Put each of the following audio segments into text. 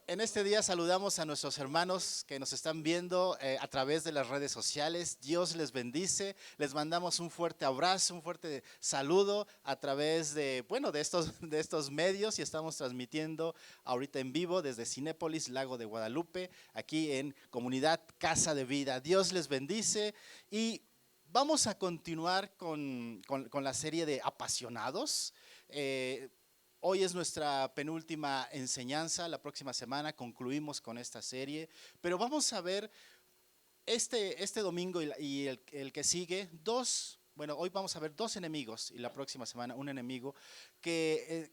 En este día saludamos a nuestros hermanos que nos están viendo a través de las redes sociales. Dios les bendice. Les mandamos un fuerte abrazo, un fuerte saludo a través de, bueno, de estos medios y estamos transmitiendo ahorita en vivo desde Cinépolis, Lago de Guadalupe, aquí en Comunidad Casa de Vida. Dios les bendice y vamos a continuar con la serie de Apasionados. Hoy es nuestra penúltima enseñanza, la próxima semana concluimos con esta serie, pero vamos a ver este domingo y el que sigue, hoy vamos a ver dos enemigos y la próxima semana un enemigo que,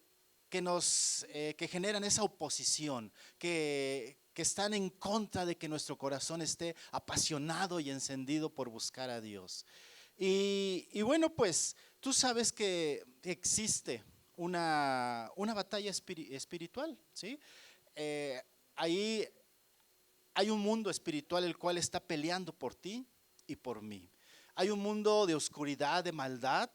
que generan esa oposición, que están en contra de que nuestro corazón esté apasionado y encendido por buscar a Dios. Y bueno, pues tú sabes que existe una batalla espiritual, ¿sí? Eh, ahí hay un mundo espiritual el cual está peleando por ti y por mí. Hay un mundo de oscuridad, de maldad,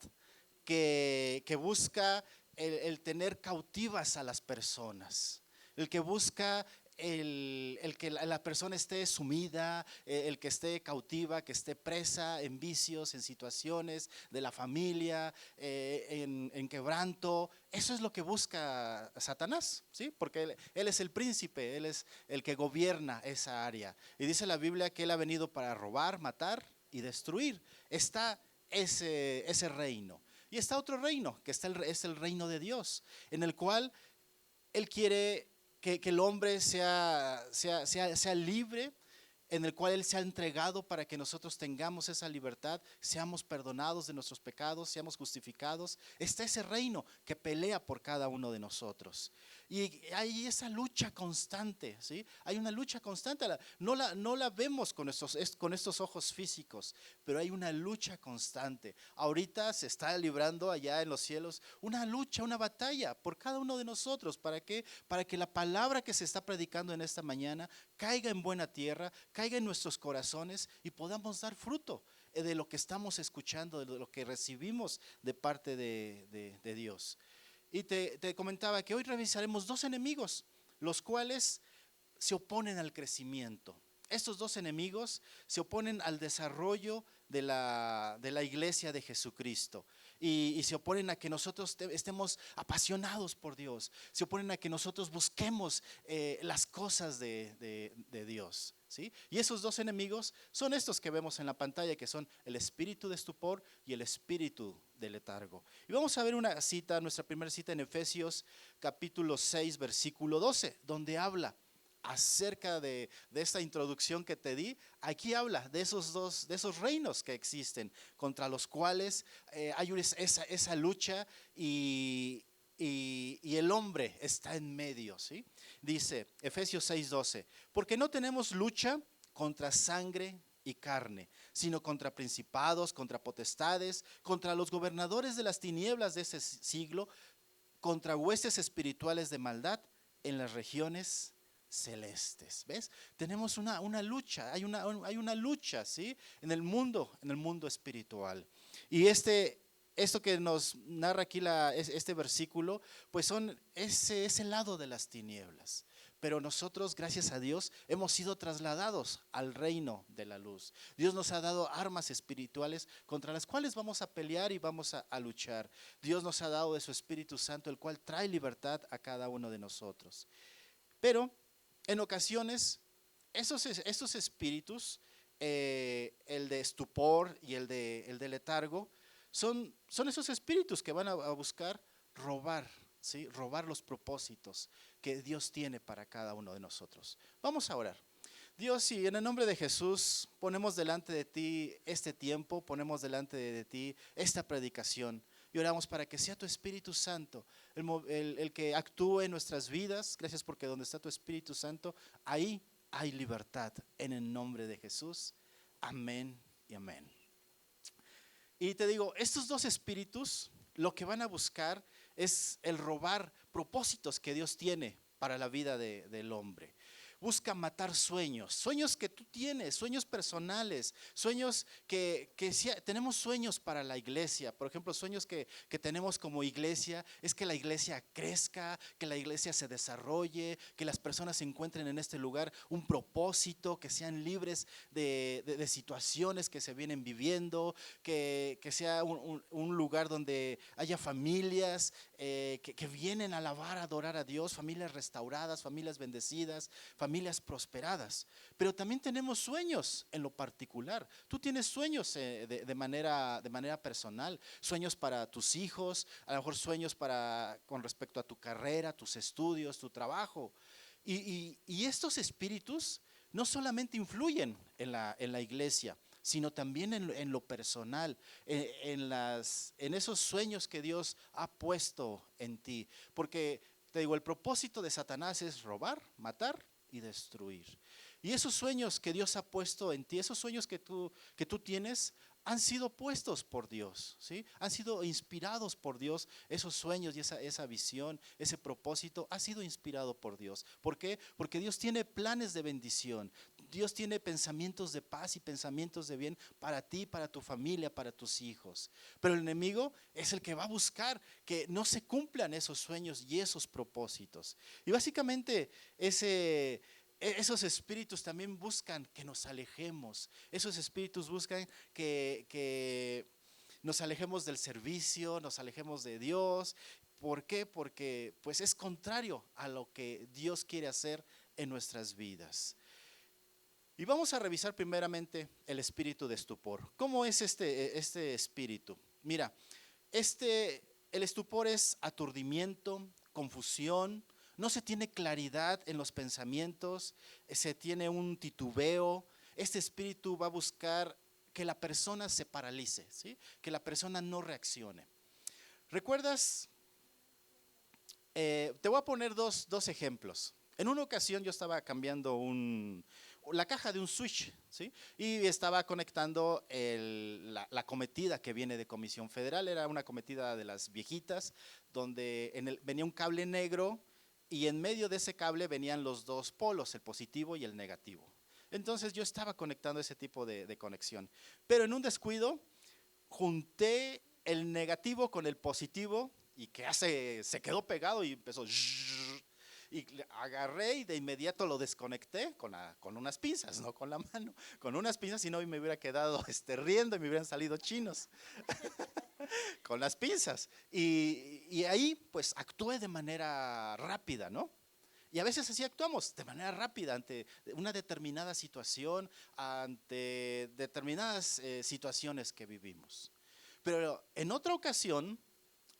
que busca el tener cautivas a las personas, el que busca el que la persona esté sumida, el que esté cautiva, que esté presa en vicios, en situaciones de la familia, en quebranto. Eso es lo que busca Satanás, ¿sí? Porque él es el príncipe, él es el que gobierna esa área. Y dice la Biblia que él ha venido para robar, matar y destruir. Está ese reino. Y está otro reino, que es el reino de Dios, en el cual Él quiere que el hombre sea libre, en el cual Él se ha entregado para que nosotros tengamos esa libertad, seamos perdonados de nuestros pecados, seamos justificados. Está ese reino que pelea por cada uno de nosotros. Y hay esa lucha constante, ¿sí? Hay una lucha constante, no la vemos con estos ojos físicos, pero hay una lucha constante. Ahorita se está librando allá en los cielos una lucha, una batalla por cada uno de nosotros. ¿Para qué? Para que la palabra que se está predicando en esta mañana caiga en buena tierra, caiga en nuestros corazones y podamos dar fruto de lo que estamos escuchando, de lo que recibimos de parte de Dios. Y te comentaba que hoy revisaremos dos enemigos, los cuales se oponen al crecimiento. Estos dos enemigos se oponen al desarrollo de la iglesia de Jesucristo y se oponen a que nosotros estemos apasionados por Dios, se oponen a que nosotros busquemos las cosas de Dios, ¿sí? Y esos dos enemigos son estos que vemos en la pantalla, que son el espíritu de estupor y el espíritu de letargo. Y vamos a ver una cita, nuestra primera cita en Efesios capítulo 6 versículo 12, donde habla acerca de esta introducción que te di. Aquí habla de esos reinos que existen, contra los cuales hay esa lucha y el hombre está en medio, ¿sí? Dice Efesios 6:12, porque no tenemos lucha contra sangre y carne, sino contra principados, contra potestades, contra los gobernadores de las tinieblas de ese siglo, contra huestes espirituales de maldad en las regiones celestes. ¿Ves? Tenemos una lucha, hay una lucha, ¿sí? En el mundo espiritual. Y esto que nos narra aquí este versículo, pues son ese lado de las tinieblas. Pero nosotros, gracias a Dios, hemos sido trasladados al reino de la luz. Dios nos ha dado armas espirituales contra las cuales vamos a pelear y vamos a luchar. Dios nos ha dado de su Espíritu Santo, el cual trae libertad a cada uno de nosotros. Pero en ocasiones, esos espíritus, el de estupor y el de letargo, son esos espíritus que van a buscar robar, ¿sí? Robar los propósitos que Dios tiene para cada uno de nosotros. Vamos a orar. Dios, y en el nombre de Jesús ponemos delante de ti este tiempo, ponemos delante de ti esta predicación y oramos para que sea tu Espíritu Santo el que actúe en nuestras vidas. Gracias porque donde está tu Espíritu Santo, ahí hay libertad, en el nombre de Jesús. Amén y amén. Y te digo, estos dos espíritus lo que van a buscar es el robar propósitos que Dios tiene para la vida del hombre. busca matar sueños, sueños que tú tienes, sueños personales, sueños tenemos sueños para la iglesia. Por ejemplo, sueños que tenemos como iglesia es que la iglesia crezca, que la iglesia se desarrolle, que las personas encuentren en este lugar un propósito, que sean libres de situaciones que se vienen viviendo, que sea un lugar donde haya familias que vienen a alabar, a adorar a Dios, familias restauradas, familias bendecidas, familias prosperadas. Pero también tenemos sueños en lo particular. Tú tienes sueños de manera personal, sueños para tus hijos, a lo mejor sueños con respecto a tu carrera, tus estudios, tu trabajo. Y estos espíritus no solamente influyen en la iglesia, sino también en lo personal, en esos sueños que Dios ha puesto en ti. Porque te digo, el propósito de Satanás es robar, matar y destruir. Y esos sueños que Dios ha puesto en ti, esos sueños que tú tienes, han sido puestos por Dios, ¿sí? Han sido inspirados por Dios. Esos sueños y esa visión, ese propósito ha sido inspirado por Dios. ¿Por qué? Porque Dios tiene planes de bendición. Dios tiene pensamientos de paz y pensamientos de bien para ti, para tu familia, para tus hijos. Pero el enemigo es el que va a buscar que no se cumplan esos sueños y esos propósitos. Y básicamente esos espíritus también buscan que nos alejemos. Esos espíritus buscan que nos alejemos del servicio, nos alejemos de Dios. ¿Por qué? Porque pues es contrario a lo que Dios quiere hacer en nuestras vidas. Y vamos a revisar primeramente el espíritu de estupor. ¿Cómo es este espíritu? Mira, el estupor es aturdimiento, confusión. No se tiene claridad en los pensamientos, se tiene un titubeo. Este espíritu va a buscar que la persona se paralice, ¿sí? Que la persona no reaccione. ¿Recuerdas? Te voy a poner dos ejemplos. En una ocasión yo estaba cambiando la caja de un switch, ¿sí? Y estaba conectando la cometida que viene de Comisión Federal. Era una cometida de las viejitas, donde venía un cable negro y en medio de ese cable venían los dos polos, el positivo y el negativo. Entonces yo estaba conectando ese tipo de conexión. Pero en un descuido junté el negativo con el positivo y se quedó pegado y empezó. Y agarré y de inmediato lo desconecté con unas pinzas, no con la mano, con unas pinzas, si no me hubiera quedado riendo y me hubieran salido chinos. Con las pinzas. Y ahí pues actué de manera rápida, ¿no? Y a veces así actuamos, de manera rápida, ante una determinada situación, ante determinadas situaciones que vivimos. Pero en otra ocasión,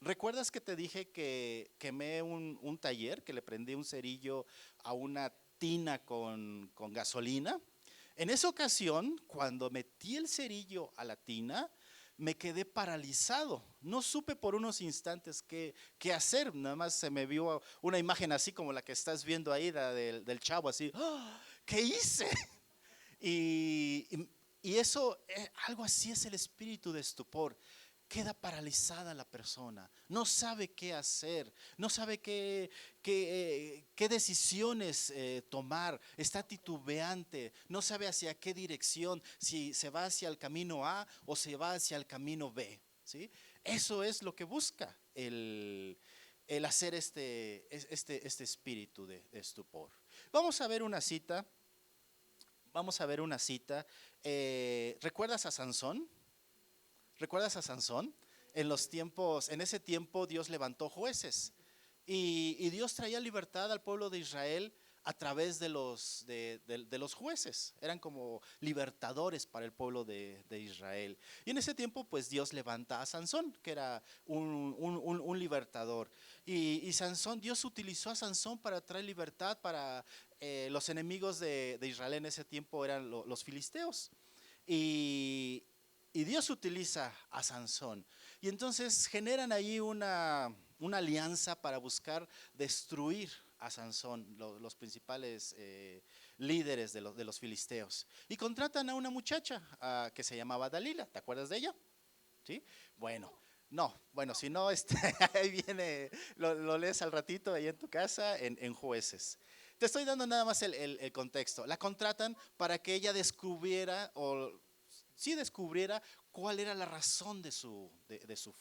¿recuerdas que te dije que quemé un taller, que le prendí un cerillo a una tina con gasolina? En esa ocasión, cuando metí el cerillo a la tina, me quedé paralizado. No supe por unos instantes qué hacer. Nada más se me vio una imagen así como la que estás viendo ahí, del chavo, así. ¡Oh! ¿Qué hice? Y eso, algo así es el espíritu de estupor. Queda paralizada la persona, no sabe qué hacer, no sabe qué decisiones tomar, está titubeante, no sabe hacia qué dirección, si se va hacia el camino A o se va hacia el camino B, ¿sí? Eso es lo que busca el hacer este espíritu de estupor. Vamos a ver una cita. ¿Recuerdas a Sansón? ¿Recuerdas a Sansón? En ese tiempo Dios levantó jueces y Dios traía libertad al pueblo de Israel a través de los jueces. Eran como libertadores para el pueblo de Israel. Y en ese tiempo pues Dios levanta a Sansón, que era un libertador. Y Sansón, Dios utilizó a Sansón para traer libertad para los enemigos de Israel. En ese tiempo eran los filisteos. Y Dios utiliza a Sansón. Y entonces generan ahí una alianza para buscar destruir a Sansón, los principales líderes de los filisteos. Y contratan a una muchacha que se llamaba Dalila. ¿Te acuerdas de ella? ¿Sí? Bueno, si no, ahí viene, lo lees al ratito ahí en tu casa, en Jueces. Te estoy dando nada más el contexto. La contratan para que ella descubriera, o sí descubriera cuál era la razón de su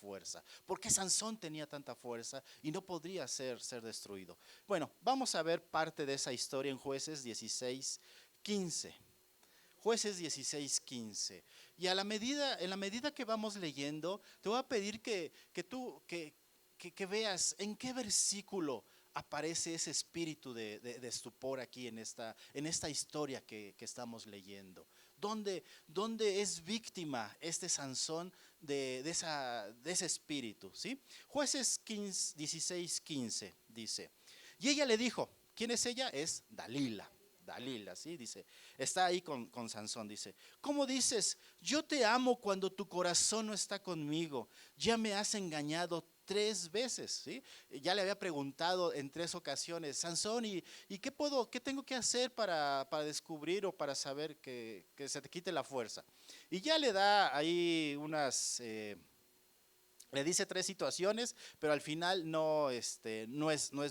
fuerza. ¿Por qué Sansón tenía tanta fuerza y no podría ser destruido? Bueno, vamos a ver parte de esa historia en Jueces 16:15. Jueces 16:15. Y en la medida que vamos leyendo, te voy a pedir que veas en qué versículo aparece ese espíritu de estupor aquí en esta historia que estamos leyendo. ¿Dónde es víctima este Sansón de ese espíritu? ¿Sí? Jueces 16:15 dice, y ella le dijo, ¿quién es ella? Es Dalila. Dalila, ¿sí? Dice, está ahí con Sansón, dice, ¿cómo dices? Yo te amo cuando tu corazón no está conmigo, ya me has engañado 3 veces, ¿sí? Ya le había preguntado en 3 ocasiones, Sansón, ¿y qué tengo que hacer para descubrir o para saber que se te quite la fuerza? Y ya le da ahí le dice 3 situaciones, pero al final no es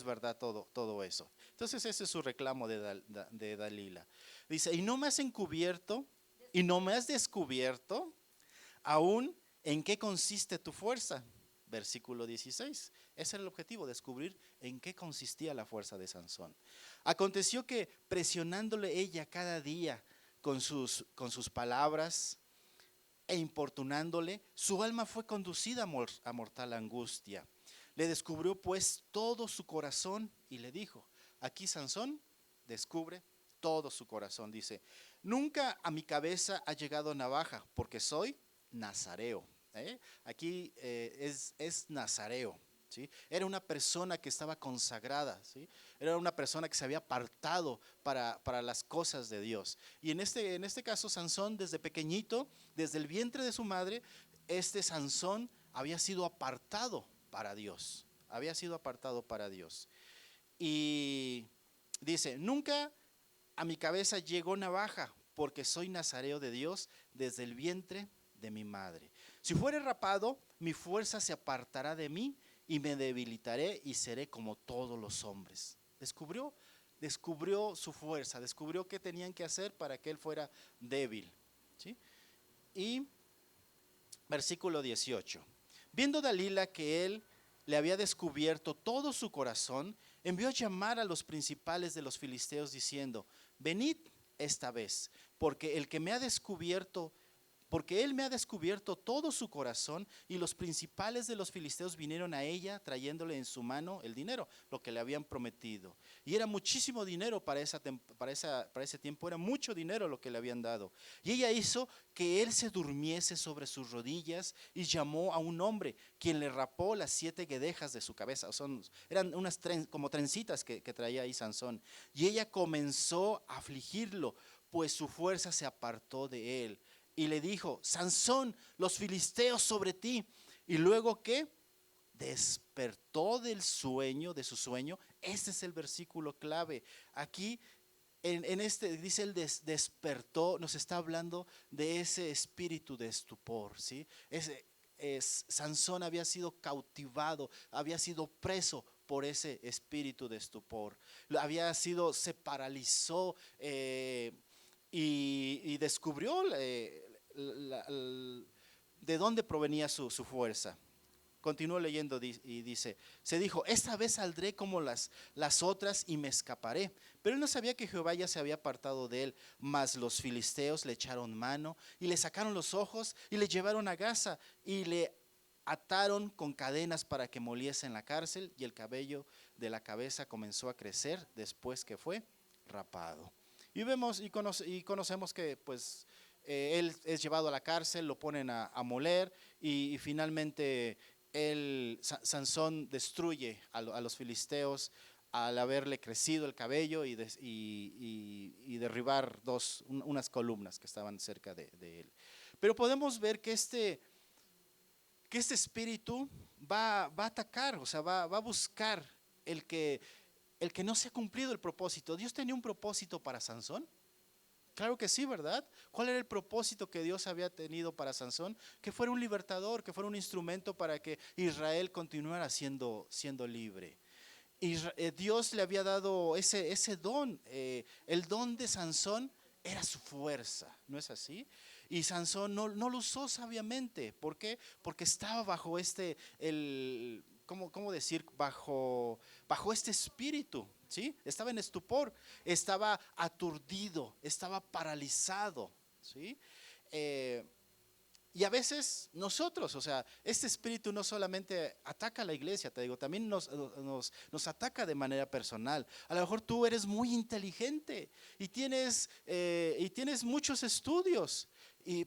verdad todo eso. Entonces ese es su reclamo de Dalila. Dice, y no me has encubierto, y no me has descubierto aún en qué consiste tu fuerza. Versículo 16. Ese era el objetivo, descubrir en qué consistía la fuerza de Sansón. Aconteció que presionándole ella cada día con sus palabras, e importunándole, su alma fue conducida a mortal angustia. Le descubrió pues todo su corazón y le dijo, aquí Sansón descubre todo su corazón. Dice, nunca a mi cabeza ha llegado navaja, porque soy nazareo. Aquí es nazareo. ¿Sí? Era una persona que estaba consagrada, ¿sí? Era una persona que se había apartado para las cosas de Dios. Y en este caso, Sansón, desde pequeñito, desde el vientre de su madre, Sansón había sido apartado para Dios. Había sido apartado para Dios. Y dice, nunca a mi cabeza llegó navaja, porque soy nazareo de Dios desde el vientre de mi madre. Si fuere rapado, mi fuerza se apartará de mí y me debilitaré y seré como todos los hombres. Descubrió su fuerza, descubrió qué tenían que hacer para que él fuera débil. ¿Sí? Y versículo 18. Viendo Dalila que él le había descubierto todo su corazón, envió a llamar a los principales de los filisteos diciendo, venid esta vez, porque él me ha descubierto todo su corazón. Y los principales de los filisteos vinieron a ella trayéndole en su mano el dinero, lo que le habían prometido. Y era muchísimo dinero para ese tiempo, era mucho dinero lo que le habían dado. Y ella hizo que él se durmiese sobre sus rodillas y llamó a un hombre, quien le rapó las 7 guedejas de su cabeza. Eran unas como trencitas que traía ahí Sansón. Y ella comenzó a afligirlo, pues su fuerza se apartó de él. Y le dijo, Sansón, los filisteos sobre ti. Y luego que despertó de su sueño. Este es el versículo clave. Aquí dice él despertó, nos está hablando de ese espíritu de estupor, ¿sí? Sansón había sido cautivado, había sido preso por ese espíritu de estupor. Se paralizó y descubrió de dónde provenía su fuerza. Continúo leyendo y dice, se dijo, esta vez saldré como las otras y me escaparé. Pero él no sabía que Jehová ya se había apartado de él. Mas los filisteos le echaron mano y le sacaron los ojos y le llevaron a Gaza y le ataron con cadenas para que moliese en la cárcel, y el cabello de la cabeza comenzó a crecer después que fue rapado. Y vemos y conocemos que pues él es llevado a la cárcel, lo ponen a moler y finalmente Sansón destruye a los filisteos al haberle crecido el cabello y derribar unas columnas que estaban cerca de él. Pero podemos ver que este espíritu va a atacar, o sea, va a buscar el que no se ha cumplido el propósito. ¿Dios tenía un propósito para Sansón? Claro que sí, ¿verdad? ¿Cuál era el propósito que Dios había tenido para Sansón? Que fuera un libertador, que fuera un instrumento para que Israel continuara siendo libre. Dios le había dado ese don. El don de Sansón era su fuerza, ¿no es así? Y Sansón no lo usó sabiamente. ¿Por qué? Porque estaba bajo ¿cómo decir? Bajo este espíritu, ¿sí? Estaba en estupor, estaba aturdido, estaba paralizado, ¿sí? Eh, y a veces nosotros, o sea, este espíritu no solamente ataca a la iglesia, te digo, también nos ataca de manera personal. A lo mejor tú eres muy inteligente y tienes muchos estudios,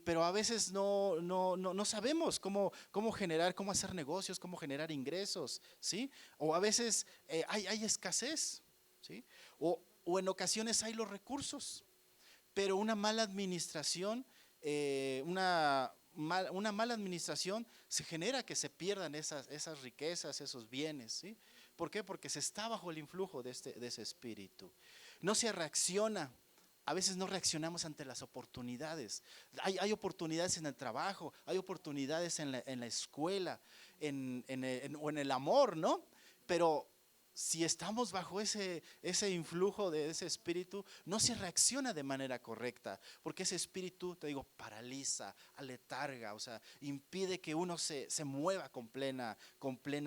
pero a veces no sabemos cómo generar, cómo hacer negocios, cómo generar ingresos, ¿sí? O a veces hay escasez, ¿sí? O en ocasiones hay los recursos, pero una mala administración, una mala administración se genera que se pierdan esas riquezas, esos bienes, ¿sí? ¿Por qué? Porque se está bajo el influjo de ese espíritu. No se reacciona. A veces no reaccionamos ante las oportunidades. Hay oportunidades en el trabajo, hay oportunidades en la escuela, o en el amor, ¿no? Pero si estamos bajo ese influjo de ese espíritu, no se reacciona de manera correcta, porque ese espíritu, te digo, paraliza, aletarga, o sea, impide que uno se mueva con plena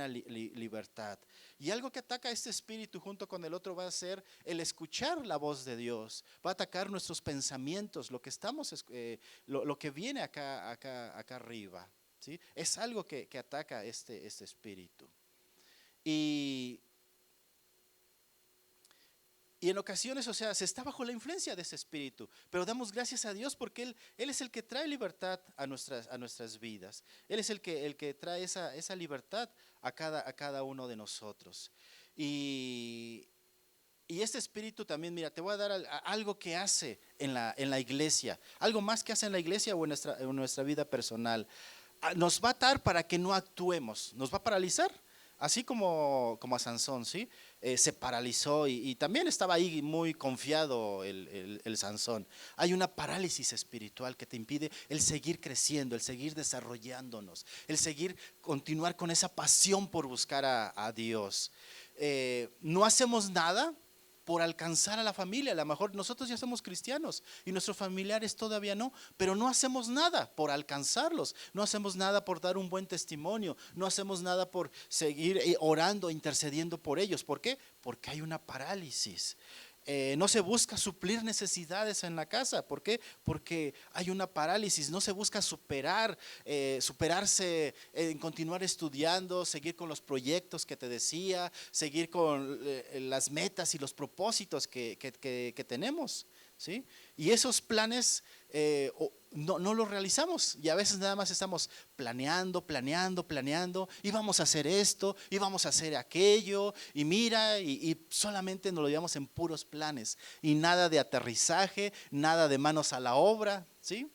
libertad. Y algo que ataca a este espíritu junto con el otro va a ser el escuchar la voz de Dios, va a atacar nuestros pensamientos, lo que viene acá arriba, ¿sí? Es algo que ataca este espíritu. Y en ocasiones, o sea, se está bajo la influencia de ese espíritu, pero damos gracias a Dios porque Él es el que trae libertad a nuestras vidas. Él es el que trae esa libertad a cada uno de nosotros. Y, y este espíritu también, mira, te voy a dar algo que hace en la iglesia, algo más que hace en la iglesia o en nuestra vida personal. Nos va a atar para que no actuemos, nos va a paralizar. Así como a Sansón, ¿sí? Se paralizó y también estaba ahí muy confiado el Sansón. Hay una parálisis espiritual que te impide el seguir creciendo, el seguir desarrollándonos, el continuar con esa pasión por buscar a Dios. No hacemos nada por alcanzar a la familia. A lo mejor nosotros ya somos cristianos y nuestros familiares todavía no, pero no hacemos nada por alcanzarlos, no hacemos nada por dar un buen testimonio, no hacemos nada por seguir orando, intercediendo por ellos. ¿Por qué? Porque hay una parálisis. No se busca suplir necesidades en la casa. ¿Por qué? Porque hay una parálisis. No se busca superarse en continuar estudiando, seguir con los proyectos que te decía, seguir con las metas y los propósitos que tenemos, ¿sí? Y esos planes no los realizamos, y a veces nada más estamos planeando, y vamos a hacer esto, y vamos a hacer aquello, y mira, y solamente nos lo llevamos en puros planes, y nada de aterrizaje, nada de manos a la obra, ¿sí?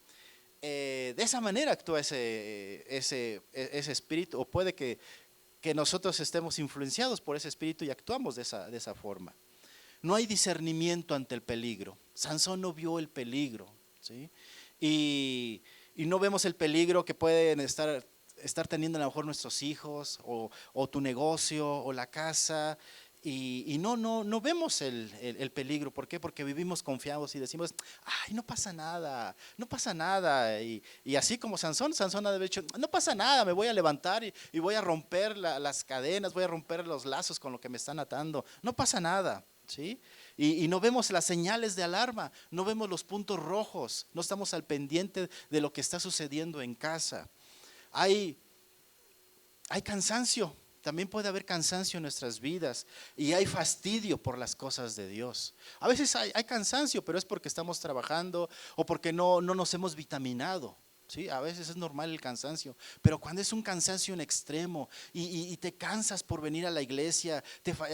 De esa manera actúa ese espíritu, o puede que nosotros estemos influenciados por ese espíritu y actuamos de esa forma. No hay discernimiento ante el peligro. Sansón no vio el peligro, ¿sí? Y no vemos el peligro que pueden estar teniendo a lo mejor nuestros hijos o tu negocio o la casa. Y no vemos el peligro. ¿Por qué? Porque vivimos confiados y decimos, ay, no pasa nada, no pasa nada. Y así como Sansón ha de haber dicho, no pasa nada, me voy a levantar y voy a romper las cadenas, voy a romper los lazos con lo que me están atando. No pasa nada, ¿sí? Y no vemos las señales de alarma, no vemos los puntos rojos, no estamos al pendiente de lo que está sucediendo en casa. Hay cansancio, también puede haber cansancio en nuestras vidas, y hay fastidio por las cosas de Dios. A veces hay cansancio, pero es porque estamos trabajando o porque no nos hemos vitaminado. Sí, a veces es normal el cansancio, pero cuando es un cansancio en extremo y te cansas por venir a la iglesia,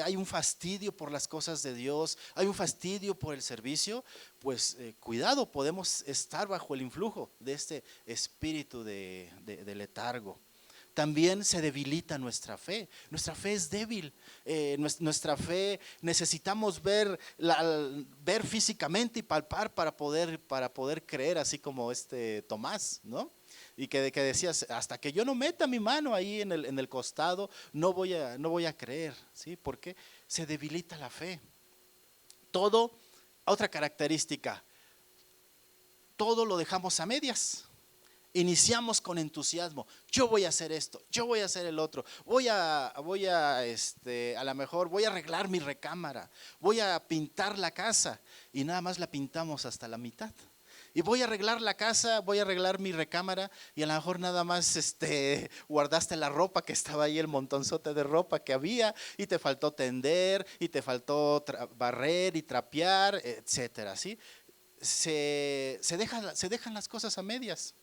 hay un fastidio por las cosas de Dios, hay un fastidio por el servicio, pues cuidado, podemos estar bajo el influjo de este espíritu de letargo. También se debilita nuestra fe es débil, nuestra fe necesitamos ver físicamente y palpar para poder creer, así como Tomás, ¿no? Y que decías, hasta que yo no meta mi mano ahí en el costado, no voy a creer, ¿sí? ¿Por qué? se debilita la fe. Todo, otra característica, todo lo dejamos a medias. Iniciamos con entusiasmo. Yo voy a hacer esto, yo voy a hacer el otro. A lo mejor voy a arreglar mi recámara, voy a pintar la casa y nada más la pintamos hasta la mitad. Y voy a arreglar la casa, voy a arreglar mi recámara y a lo mejor nada más guardaste la ropa que estaba ahí, el montonzote de ropa que había, y te faltó tender, y te faltó barrer y trapear, etcétera, ¿sí? Se dejan las cosas a medias.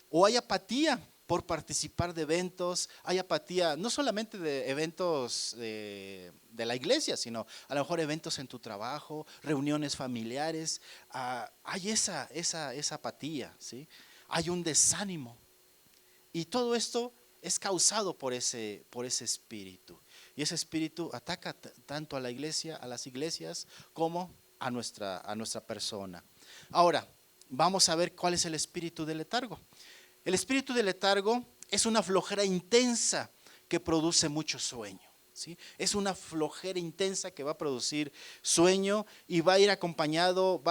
O hay apatía por participar de eventos, hay apatía no solamente de eventos de la iglesia, sino a lo mejor eventos en tu trabajo, reuniones familiares. Hay esa apatía, ¿sí? Hay un desánimo. Y todo esto es causado por ese espíritu. Y ese espíritu ataca tanto a la iglesia, a las iglesias, como a nuestra persona. Ahora, vamos a ver cuál es el espíritu del letargo. El espíritu del letargo es una flojera intensa que produce mucho sueño, ¿sí? Es una flojera intensa que va a producir sueño y va a ir acompañado,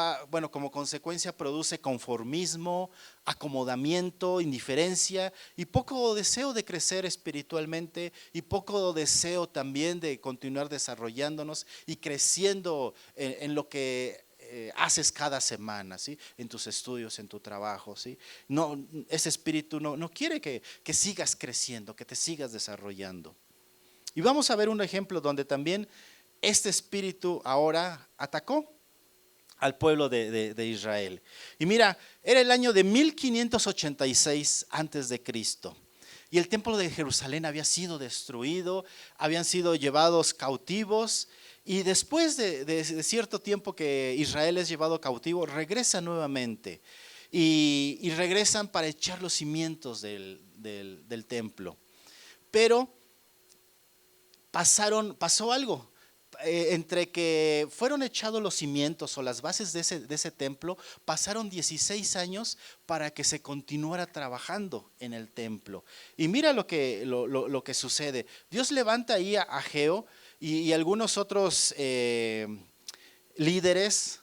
como consecuencia produce conformismo, acomodamiento, indiferencia y poco deseo de crecer espiritualmente y poco deseo también de continuar desarrollándonos y creciendo en lo que haces cada semana, ¿sí? En tus estudios, en tu trabajo, ¿sí? No, ese espíritu no quiere que sigas creciendo, que te sigas desarrollando. Y vamos a ver un ejemplo donde también este espíritu ahora atacó al pueblo de Israel. Y mira, era el año de 1586 antes de Cristo. Y el templo de Jerusalén había sido destruido, habían sido llevados cautivos. Y después de cierto tiempo que Israel es llevado cautivo, regresa nuevamente y regresan para echar los cimientos del templo. Pero pasó algo. Entre que fueron echados los cimientos o las bases de ese templo, pasaron 16 años para que se continuara trabajando en el templo. Y mira lo que sucede. Dios levanta ahí a Ageo y algunos otros líderes,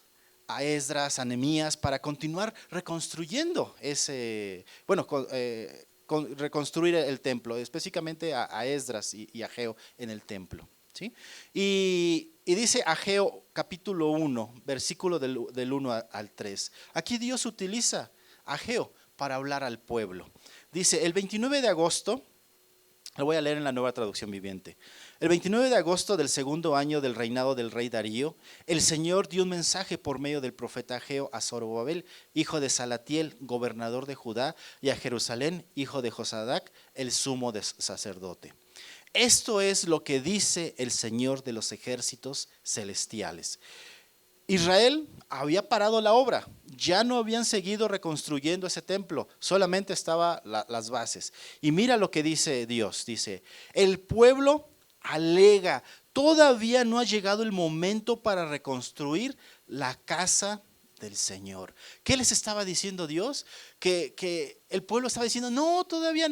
a Esdras, a Nehemías, para continuar reconstruyendo reconstruir el templo, específicamente a Esdras y a Ageo en el templo, ¿sí? Y dice Ageo capítulo 1, versículo del 1 al 3. Aquí Dios utiliza a Ageo para hablar al pueblo. Dice, el 29 de agosto, lo voy a leer en la Nueva Traducción Viviente. El 29 de agosto del segundo año del reinado del rey Darío, el Señor dio un mensaje por medio del profeta Ageo a Zorobabel, hijo de Salatiel, gobernador de Judá, y a Jerusalén, hijo de Josadac, el sumo sacerdote. Esto es lo que dice el Señor de los ejércitos celestiales. Israel había parado la obra, ya no habían seguido reconstruyendo ese templo, solamente estaban las bases. Y mira lo que dice Dios, dice, el pueblo alega, todavía no ha llegado el momento para reconstruir la casa del Señor. ¿Qué les estaba diciendo Dios? Que el pueblo estaba diciendo, no, todavía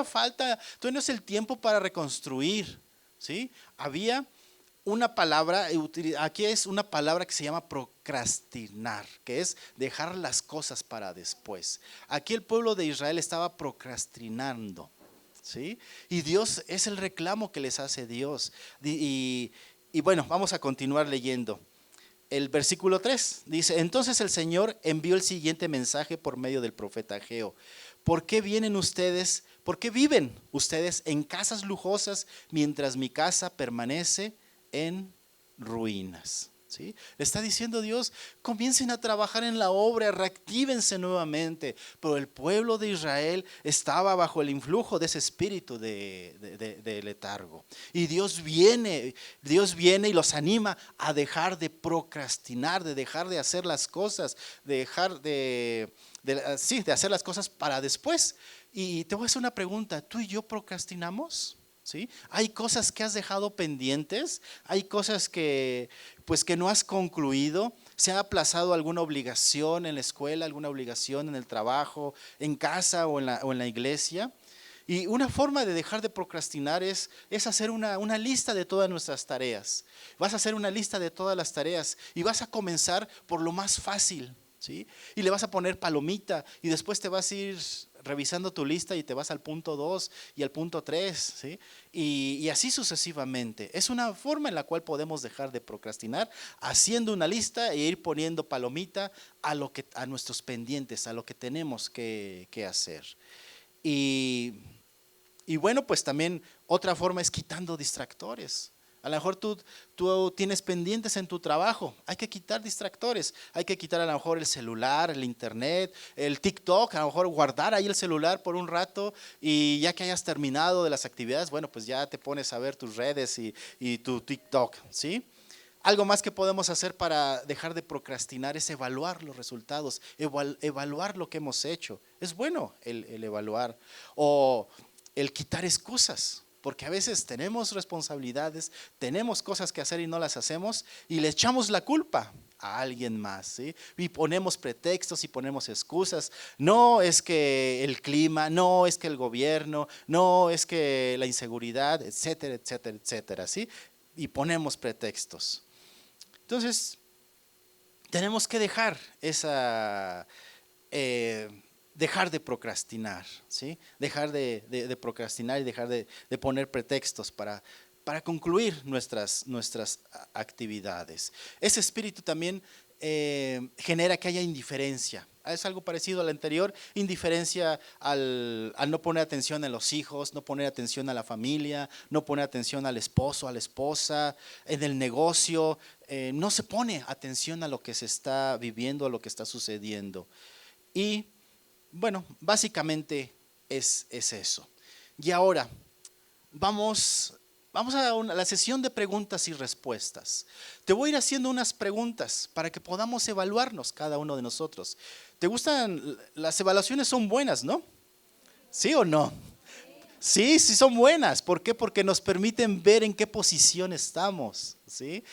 falta, todavía no es el tiempo para reconstruir, ¿sí? Había una palabra, aquí es una palabra que se llama procrastinar, que es dejar las cosas para después. Aquí el pueblo de Israel estaba procrastinando, ¿sí? Y Dios, es el reclamo que les hace Dios. Y bueno, vamos a continuar leyendo. El versículo 3 dice, entonces el Señor envió el siguiente mensaje por medio del profeta Ageo. ¿Por qué viven ustedes en casas lujosas mientras mi casa permanece en ruinas? ¿Sí? Le está diciendo Dios, comiencen a trabajar en la obra, reactívense nuevamente. Pero el pueblo de Israel estaba bajo el influjo de ese espíritu de letargo. Y Dios viene y los anima a dejar de procrastinar, de dejar de hacer las cosas, de hacer las cosas para después. Y te voy a hacer una pregunta, ¿tú y yo procrastinamos? ¿Sí? Hay cosas que has dejado pendientes, hay cosas que no has concluido, se ha aplazado alguna obligación en la escuela, alguna obligación en el trabajo, en casa o en la iglesia. Y una forma de dejar de procrastinar es hacer una lista de todas nuestras tareas. Vas a hacer una lista de todas las tareas y vas a comenzar por lo más fácil, ¿sí? Y le vas a poner palomita y después te vas a ir revisando tu lista y te vas al punto 2 y al punto 3, ¿sí? Y así sucesivamente. Es una forma en la cual podemos dejar de procrastinar, haciendo una lista e ir poniendo palomita a nuestros pendientes, a lo que tenemos que hacer. Y bueno, pues también otra forma es quitando distractores. A lo mejor tú tienes pendientes en tu trabajo, hay que quitar distractores, hay que quitar a lo mejor el celular, el internet, el TikTok, a lo mejor guardar ahí el celular por un rato y ya que hayas terminado de las actividades, bueno, pues ya te pones a ver tus redes y tu TikTok, ¿sí? Algo más que podemos hacer para dejar de procrastinar es evaluar los resultados, evaluar lo que hemos hecho. Es bueno el evaluar o el quitar excusas, porque a veces tenemos responsabilidades, tenemos cosas que hacer y no las hacemos y le echamos la culpa a alguien más, ¿sí? Y ponemos pretextos y ponemos excusas. No es que el clima, no es que el gobierno, no es que la inseguridad, etcétera, etcétera, etcétera, ¿sí? Y ponemos pretextos. Entonces, tenemos que dejar dejar de procrastinar, ¿sí? Dejar de procrastinar y dejar de poner pretextos para concluir nuestras actividades. Ese espíritu también genera que haya indiferencia. Es algo parecido al anterior, indiferencia al no poner atención a los hijos, no poner atención a la familia, no poner atención al esposo, a la esposa, en el negocio, no se pone atención a lo que se está viviendo, a lo que está sucediendo. Y bueno, básicamente es eso. Y ahora, vamos a la sesión de preguntas y respuestas. Te voy a ir haciendo unas preguntas para que podamos evaluarnos cada uno de nosotros. ¿Te gustan? Las evaluaciones son buenas, ¿no? ¿Sí o no? Sí, sí son buenas. ¿Por qué? Porque nos permiten ver en qué posición estamos, ¿sí?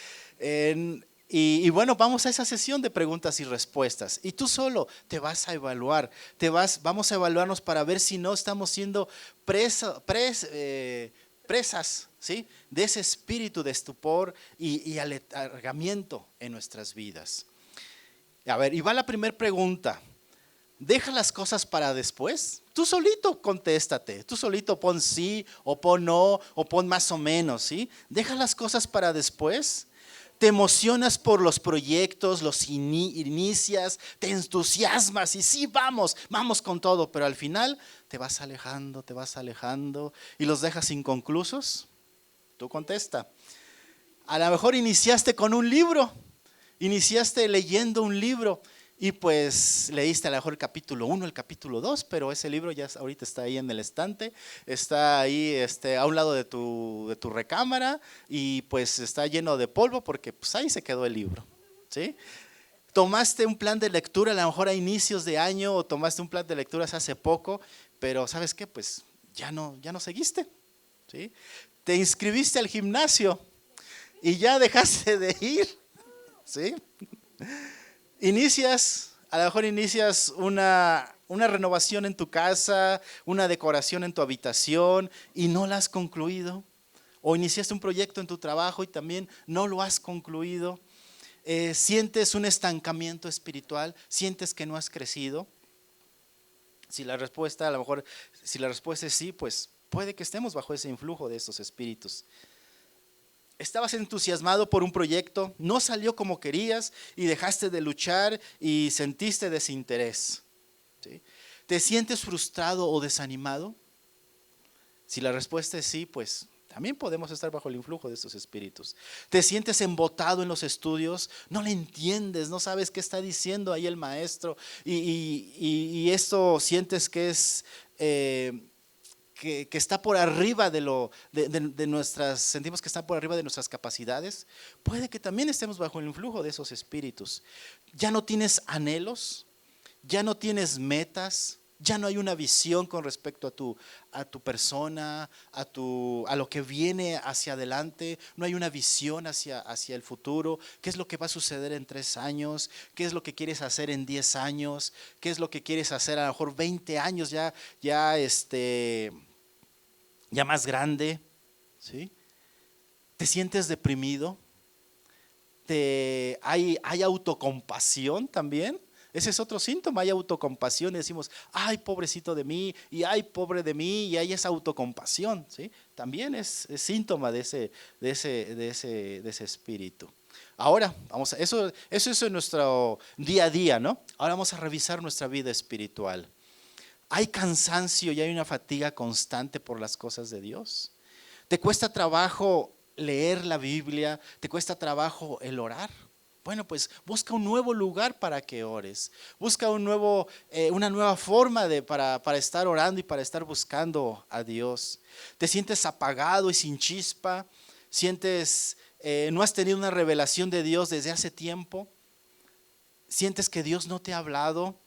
Y bueno, vamos a esa sesión de preguntas y respuestas. Y tú solo te vas a evaluar, vamos a evaluarnos para ver si no estamos siendo presas, ¿sí? De ese espíritu de estupor y aletargamiento en nuestras vidas. A ver, y va la primera pregunta. ¿Deja las cosas para después? Tú solito contéstate, tú solito pon sí o pon no o pon más o menos, ¿sí? ¿Deja las cosas para después? ¿Te emocionas por los proyectos, los inicias, te entusiasmas y sí, vamos con todo, pero al final te vas alejando y los dejas inconclusos? Tú contesta. A lo mejor iniciaste con un libro, iniciaste leyendo un libro y pues leíste a lo mejor el capítulo 1, el capítulo 2, pero ese libro ya ahorita está ahí en el estante, está ahí a un lado de tu recámara y pues está lleno de polvo porque pues ahí se quedó el libro, ¿sí? Tomaste un plan de lectura a lo mejor a inicios de año o tomaste un plan de lecturas hace poco, pero ¿sabes qué? Pues ya no seguiste, ¿sí? Te inscribiste al gimnasio y ya dejaste de ir, ¿sí? A lo mejor inicias una renovación en tu casa, una decoración en tu habitación y no la has concluido. O iniciaste un proyecto en tu trabajo y también no lo has concluido. Sientes un estancamiento espiritual, sientes que no has crecido. Si la respuesta es sí, pues puede que estemos bajo ese influjo de esos espíritus. Estabas entusiasmado por un proyecto, no salió como querías y dejaste de luchar y sentiste desinterés, ¿sí? ¿Te sientes frustrado o desanimado? Si la respuesta es sí, pues también podemos estar bajo el influjo de estos espíritus. ¿Te sientes embotado en los estudios? No le entiendes, no sabes qué está diciendo ahí el maestro y esto sientes que es... que está por arriba sentimos que está por arriba de nuestras capacidades, puede que también estemos bajo el influjo de esos espíritus. Ya no tienes anhelos, ya no tienes metas, ya no hay una visión con respecto a tu persona, a lo que viene hacia adelante, no hay una visión hacia el futuro, qué es lo que va a suceder en 3 años, qué es lo que quieres hacer en 10 años, qué es lo que quieres hacer a lo mejor 20 años ya ya más grande, ¿sí? ¿Te sientes deprimido? ¿Hay autocompasión también? Ese es otro síntoma, hay autocompasión y decimos, ay, pobrecito de mí, y ay, pobre de mí, y hay esa autocompasión, ¿sí? También es síntoma de ese espíritu. Ahora, eso es en nuestro día a día, ¿no? Ahora vamos a revisar nuestra vida espiritual. ¿Hay cansancio y hay una fatiga constante por las cosas de Dios? ¿Te cuesta trabajo leer la Biblia? ¿Te cuesta trabajo el orar? Bueno, pues busca un nuevo lugar para que ores. Busca una nueva forma para estar orando y para estar buscando a Dios. ¿Te sientes apagado y sin chispa? ¿No has tenido una revelación de Dios desde hace tiempo? ¿Sientes que Dios no te ha hablado?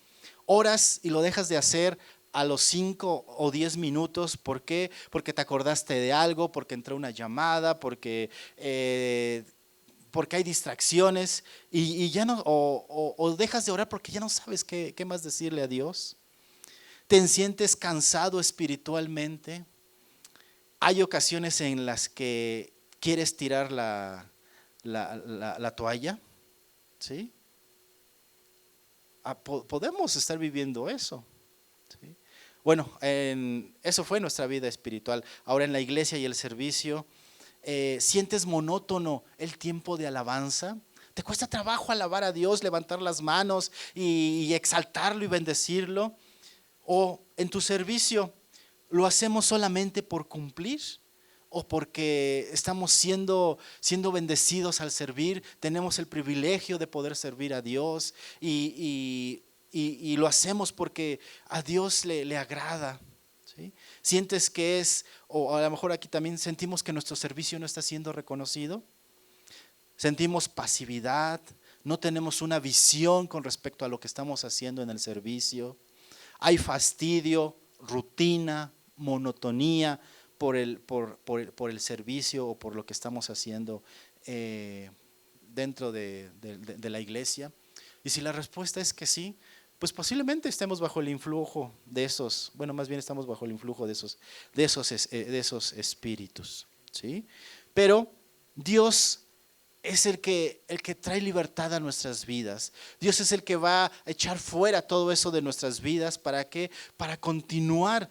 Oras y lo dejas de hacer a los 5 o 10 minutos. ¿Por qué? Porque te acordaste de algo, porque entró una llamada, porque hay distracciones y ya no, o dejas de orar porque ya no sabes qué más decirle a Dios. ¿Te sientes cansado espiritualmente? Hay ocasiones en las que quieres tirar la toalla, ¿sí? Podemos estar viviendo eso, ¿sí? Bueno, eso fue nuestra vida espiritual. Ahora en la iglesia y el servicio, ¿sientes monótono el tiempo de alabanza? ¿Te cuesta trabajo alabar a Dios, levantar las manos y exaltarlo y bendecirlo? ¿O en tu servicio lo hacemos solamente por cumplir? ¿O porque estamos siendo bendecidos al servir? Tenemos el privilegio de poder servir a Dios y lo hacemos porque a Dios le agrada, ¿sí? ¿Sientes que o a lo mejor aquí también sentimos que nuestro servicio no está siendo reconocido? Sentimos pasividad, no tenemos una visión con respecto a lo que estamos haciendo en el servicio. Hay fastidio, rutina, monotonía por el servicio o por lo que estamos haciendo dentro de la iglesia. Y si la respuesta es que sí, pues posiblemente estemos bajo el influjo de esos, más bien estamos bajo el influjo de esos espíritus, ¿sí? Pero Dios es el que trae libertad a nuestras vidas. Dios es el que va a echar fuera todo eso de nuestras vidas. ¿Para qué? Para continuar,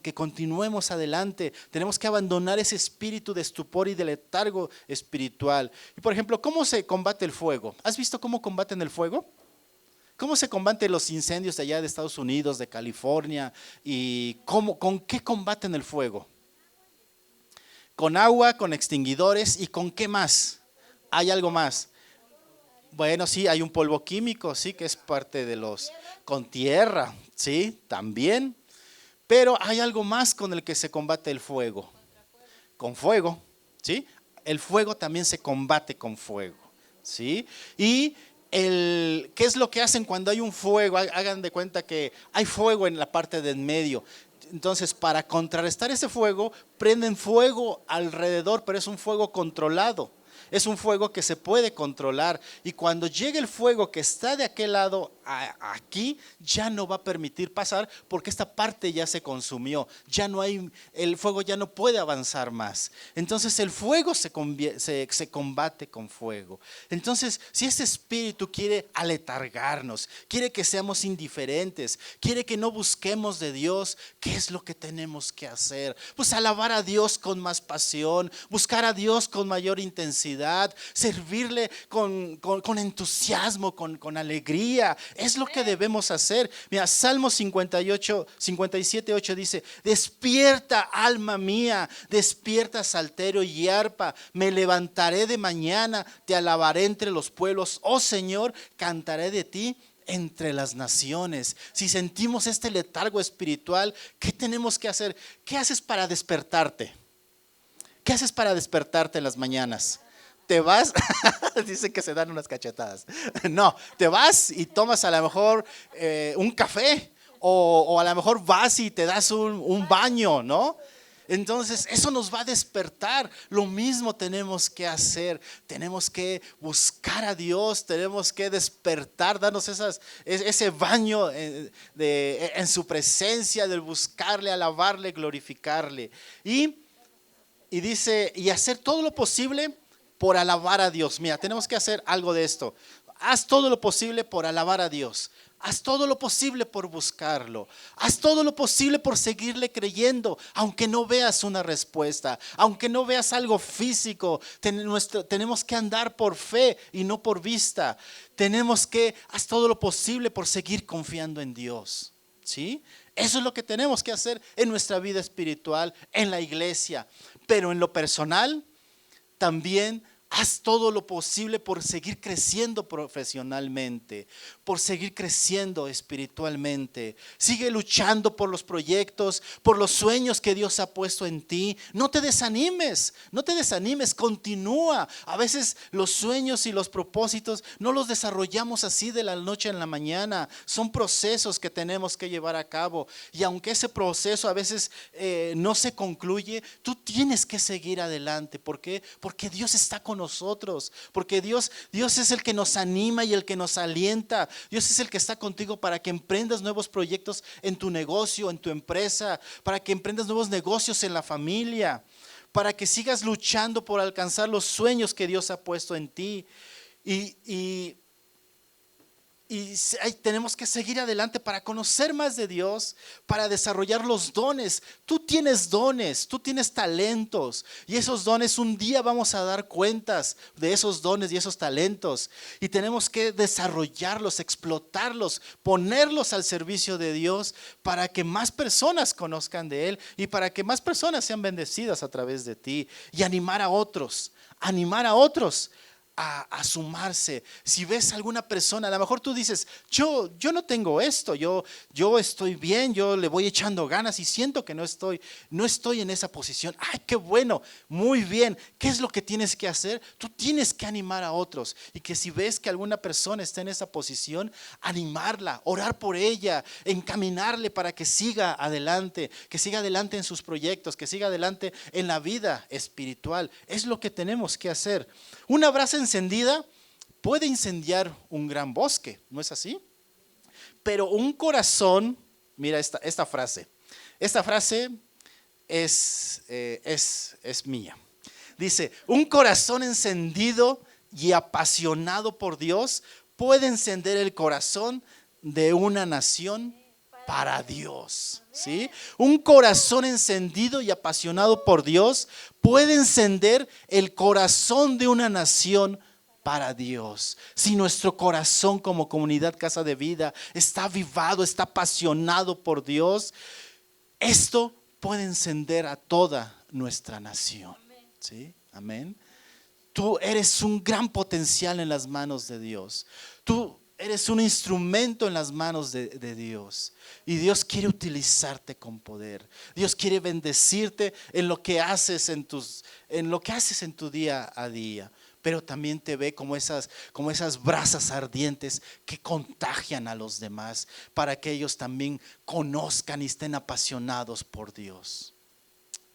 que continuemos adelante. Tenemos que abandonar ese espíritu de estupor y de letargo espiritual. Y por ejemplo, ¿cómo se combate el fuego? ¿Has visto cómo combaten el fuego? ¿Cómo se combaten los incendios de allá de Estados Unidos, de California? ¿Y con qué combaten el fuego? Con agua, con extinguidores y ¿con qué más? ¿Hay algo más? Bueno, sí, hay un polvo químico, sí, que es parte con tierra, sí, también. Pero hay algo más con el que se combate el fuego. Con fuego, ¿sí? El fuego también se combate con fuego, ¿sí? Y ¿qué es lo que hacen cuando hay un fuego? Hagan de cuenta que hay fuego en la parte del medio. Entonces, para contrarrestar ese fuego, prenden fuego alrededor, pero es un fuego controlado. Es un fuego que se puede controlar y cuando llegue el fuego que está de aquel lado aquí, ya no va a permitir pasar porque esta parte ya se consumió. El fuego ya no puede avanzar más. Entonces el fuego se combate con fuego. Entonces, si ese espíritu quiere aletargarnos, quiere que seamos indiferentes, quiere que no busquemos de Dios, ¿qué es lo que tenemos que hacer? Pues alabar a Dios con más pasión, buscar a Dios con mayor intensidad, servirle con entusiasmo, con alegría. Es lo que debemos hacer. Mira, Salmo 57:8 dice: despierta, alma mía, despierta, salterio y arpa, me levantaré de mañana, te alabaré entre los pueblos, oh Señor, cantaré de ti entre las naciones. Si sentimos este letargo espiritual, ¿qué tenemos que hacer? ¿Qué haces para despertarte? ¿Qué haces para despertarte en las mañanas? Te vas, dicen que se dan unas cachetadas. No, te vas y tomas a lo mejor un café o a lo mejor vas y te das un baño, ¿no? Entonces eso nos va a despertar. Lo mismo tenemos que hacer. Tenemos que buscar a Dios, tenemos que despertar, darnos ese baño en su presencia, del buscarle, alabarle, glorificarle. Y dice, y hacer todo lo posible por alabar a Dios. Mira, tenemos que hacer algo de esto. Haz todo lo posible por alabar a Dios. Haz todo lo posible por buscarlo. Haz todo lo posible por seguirle creyendo, aunque no veas una respuesta, aunque no veas algo físico. Tenemos que andar por fe y no por vista. Haz todo lo posible por seguir confiando en Dios. ¿Sí? Eso es lo que tenemos que hacer en nuestra vida espiritual, en la iglesia. Pero en lo personal, también haz todo lo posible por seguir creciendo profesionalmente, por seguir creciendo espiritualmente. Sigue luchando por los proyectos, por los sueños que Dios ha puesto en ti. No te desanimes, continúa. A veces los sueños y los propósitos no los desarrollamos así de la noche en la mañana. Son procesos que tenemos que llevar a cabo. Y aunque ese proceso a veces no se concluye, tú tienes que seguir adelante. ¿Por qué? Porque Dios está con nosotros, porque Dios es el que nos anima y el que nos alienta. Dios es el que está contigo para que emprendas nuevos proyectos en tu negocio, en tu empresa, para que emprendas nuevos negocios en la familia, para que sigas luchando por alcanzar los sueños que Dios ha puesto en ti. Y tenemos que seguir adelante para conocer más de Dios, para desarrollar los dones. Tú tienes dones, tú tienes talentos, y esos dones un día vamos a dar cuentas de esos dones y esos talentos, y tenemos que desarrollarlos, explotarlos, ponerlos al servicio de Dios para que más personas conozcan de Él y para que más personas sean bendecidas a través de ti, y animar a otros a sumarse. Si ves a alguna persona, a lo mejor tú dices, yo no tengo esto, yo estoy bien, yo le voy echando ganas y siento que no estoy en esa posición. Ay, qué bueno, muy bien. ¿Qué es lo que tienes que hacer? Tú tienes que animar a otros, y que si ves que alguna persona está en esa posición, animarla, orar por ella, encaminarle para que siga adelante en sus proyectos, que siga adelante en la vida espiritual. Es lo que tenemos que hacer. Una brasa encendida puede incendiar un gran bosque, ¿no es así? Pero un corazón, mira esta frase es mía. Dice, un corazón encendido y apasionado por Dios puede encender el corazón de una nación para Dios, ¿sí? Un corazón encendido y apasionado por Dios puede encender el corazón de una nación para Dios. Si nuestro corazón como comunidad Casa de Vida está avivado, está apasionado por Dios, esto puede encender a toda nuestra nación, ¿sí? Amén. Tú eres un gran potencial en las manos de Dios. Tú eres un instrumento en las manos de Dios, y Dios quiere utilizarte con poder. Dios quiere bendecirte en lo que haces en tu día a día, pero también te ve como esas brasas ardientes que contagian a los demás, para que ellos también conozcan y estén apasionados por Dios.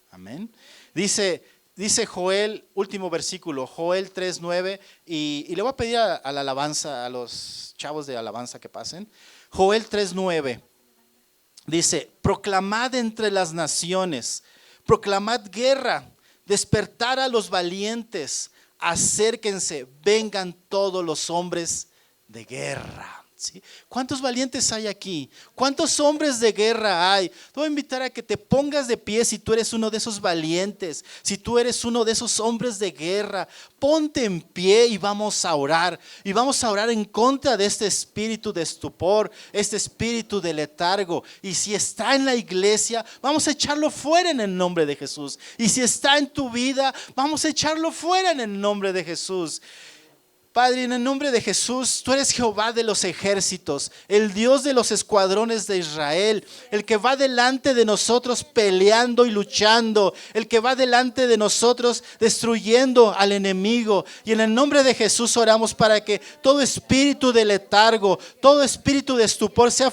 Amén. Dice Joel, último versículo, Joel 3:9, y le voy a pedir a la alabanza, a los chavos de alabanza que pasen. Joel 3:9 dice, proclamad entre las naciones, proclamad guerra, despertar a los valientes, acérquense, vengan todos los hombres de guerra. ¿Sí? ¿Cuántos valientes hay aquí? ¿Cuántos hombres de guerra hay? Te voy a invitar a que te pongas de pie si tú eres uno de esos valientes, si tú eres uno de esos hombres de guerra. Ponte en pie y vamos a orar. Y vamos a orar en contra de este espíritu de estupor, este espíritu de letargo. Y si está en la iglesia, vamos a echarlo fuera en el nombre de Jesús. Y si está en tu vida, vamos a echarlo fuera en el nombre de Jesús. Padre, en el nombre de Jesús, tú eres Jehová de los ejércitos, el Dios de los escuadrones de Israel, el que va delante de nosotros peleando y luchando, el que va delante de nosotros destruyendo al enemigo. Y en el nombre de Jesús oramos para que todo espíritu de letargo, todo espíritu de estupor sea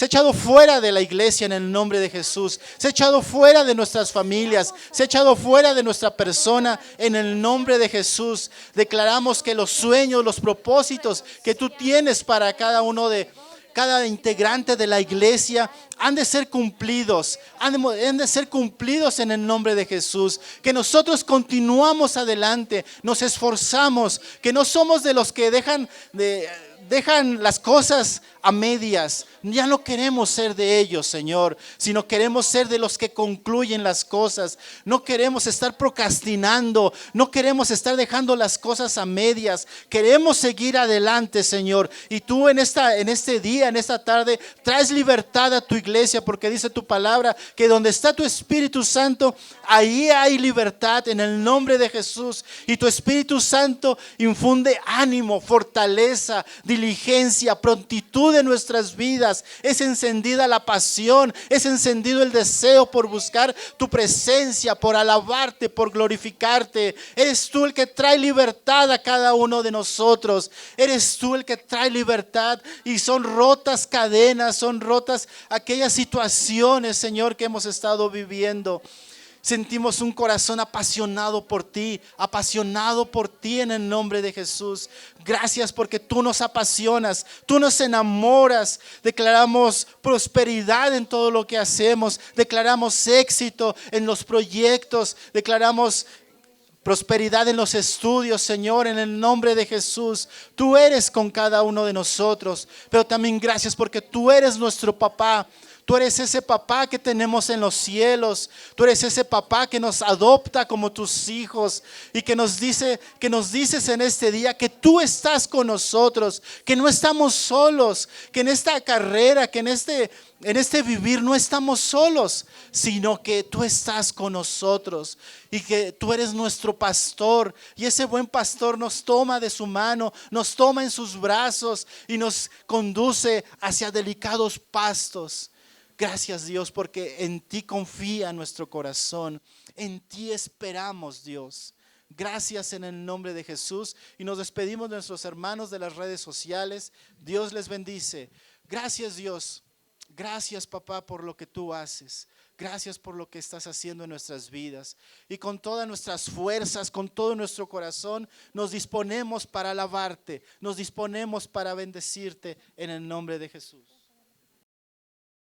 echado fuera de la iglesia en el nombre de Jesús, sea echado fuera de nuestras familias, sea echado fuera de nuestra persona en el nombre de Jesús. Declaramos que los sueños, los propósitos que tú tienes para cada integrante de la iglesia han de ser cumplidos, han de ser cumplidos en el nombre de Jesús. Que nosotros continuamos adelante, nos esforzamos, que no somos de los que dejan las cosas a medias. Ya no queremos ser de ellos, Señor, sino queremos ser de los que concluyen las cosas. No queremos estar procrastinando, no queremos estar dejando las cosas a medias. Queremos seguir adelante, Señor. Y tú en este día, en esta tarde, traes libertad a tu iglesia, porque dice tu palabra que donde está tu Espíritu Santo, ahí hay libertad en el nombre de Jesús. Y tu Espíritu Santo infunde ánimo, fortaleza, diligencia, prontitud en nuestras vidas. Es encendida la pasión, es encendido el deseo por buscar tu presencia, por alabarte, por glorificarte. Eres tú el que trae libertad a cada uno de nosotros. Eres tú el que trae libertad, y son rotas cadenas, son rotas aquellas situaciones, Señor, que hemos estado viviendo. Sentimos un corazón apasionado por ti en el nombre de Jesús. Gracias porque tú nos apasionas, tú nos enamoras. Declaramos prosperidad en todo lo que hacemos. Declaramos éxito en los proyectos. Declaramos prosperidad en los estudios, Señor, en el nombre de Jesús. Tú eres con cada uno de nosotros, pero también gracias porque tú eres nuestro papá. Tú eres ese papá que tenemos en los cielos. Tú eres ese papá que nos adopta como tus hijos y que nos dices en este día que tú estás con nosotros, que no estamos solos, que en esta carrera, que en este vivir no estamos solos, sino que tú estás con nosotros y que tú eres nuestro pastor. Y ese buen pastor nos toma de su mano, nos toma en sus brazos y nos conduce hacia delicados pastos. Gracias, Dios, porque en ti confía nuestro corazón, en ti esperamos, Dios. Gracias en el nombre de Jesús, y nos despedimos de nuestros hermanos de las redes sociales. Dios les bendice. Gracias, Dios. Gracias, papá, por lo que tú haces. Gracias por lo que estás haciendo en nuestras vidas. Y con todas nuestras fuerzas, con todo nuestro corazón, nos disponemos para alabarte, nos disponemos para bendecirte en el nombre de Jesús.